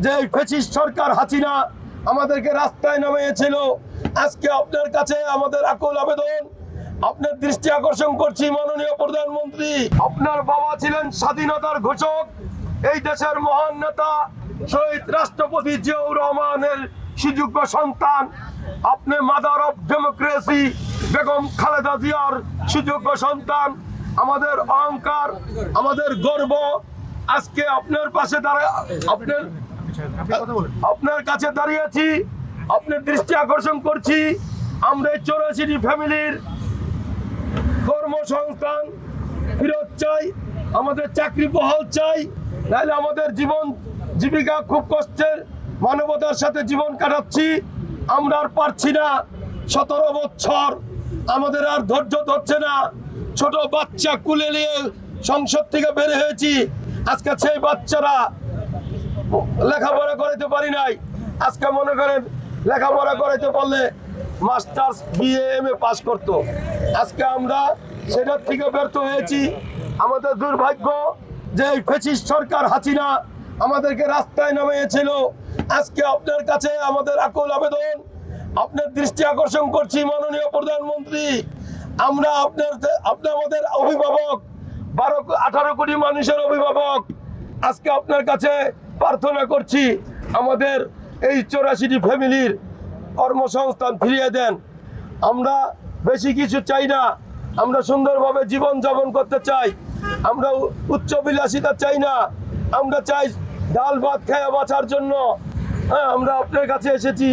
যে ফ্যাসিস্ট সরকার হাসিনা আমাদেরকে রাস্তায় নামিয়েছিল। আজকে আপনার কাছে আমাদের আকুল আবেদন, আপনার দৃষ্টি আকর্ষণ করছি মাননীয় প্রধানমন্ত্রী। আপনার বাবা ছিলেন স্বাধীনতার ঘোষক, এই দেশের মহান নেতা শহীদ রাষ্ট্রপতি জিয়াউর রহমানের সুযোগ্য সন্তান। আপনি mother of democracy Begum Khaleda জিয়ার সুযোগ্য সন্তান। আমাদের অহংকার, আমাদের গর্ব। আজকে আপনার পাশে দাঁড়ায় আপনার কাছে দাঁড়িয়েছি, আপনার দৃষ্টি আকর্ষণ করছি। আমরা 84 ফ্যামিলির কর্মসংস্থান ফেরত চাই, আমাদের চাকরি বহাল চাই, নাহলে আমাদের জীবন জীবিকা খুব কষ্টের, মানবতার সাথে জীবন কাটাচ্ছি। আমরা আর পারছি না। 17 বছর আমাদের আর ধৈর্য ধরছে না। ছোট বাচ্চা কুলে নিয়ে সংসদ থেকে বের হয়েছি। আজকে সেই বাচ্চারা লেখাপড়া করাইতে পারি নাই। আজকে মনে করেন লেখাপড়া করাইতে পারলে মাস্টার্স বিএ এমএ পাস করতো। আজকে আমরা সেটার থেকে ব্যর্থ হয়েছি। আমাদের দুর্ভাগ্য যে ফ্যাসিস্ট সরকার হাসিনা আমাদেরকে রাস্তায় নামিয়েছিল। আজকে আপনার কাছে আমাদের আকুল আবেদন, আপনার দৃষ্টি আকর্ষণ করছি মাননীয় প্রধানমন্ত্রী। আমরা আপনি আমাদের অভিভাবক, 18 কোটি মানুষের অভিভাবক। আজকে আপনার কাছে প্রার্থনা করছি, আমাদের এই 84 ফ্যামিলির কর্মসংস্থান ফিরিয়ে দেন। আমরা বেশি কিছু চাই না, আমরা সুন্দরভাবে জীবন যাপন করতে চাই। আমরা উচ্চ বিলাসিতা চাই না, আমরা চাই ডাল ভাত খেয়ে বাঁচার জন্য। হ্যাঁ, আমরা আপনার কাছে এসেছি,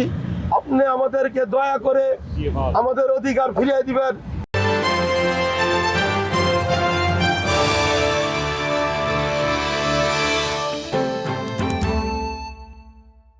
আপনি আমাদেরকে দয়া করে আমাদের অধিকার ফিরিয়ে দিবেন।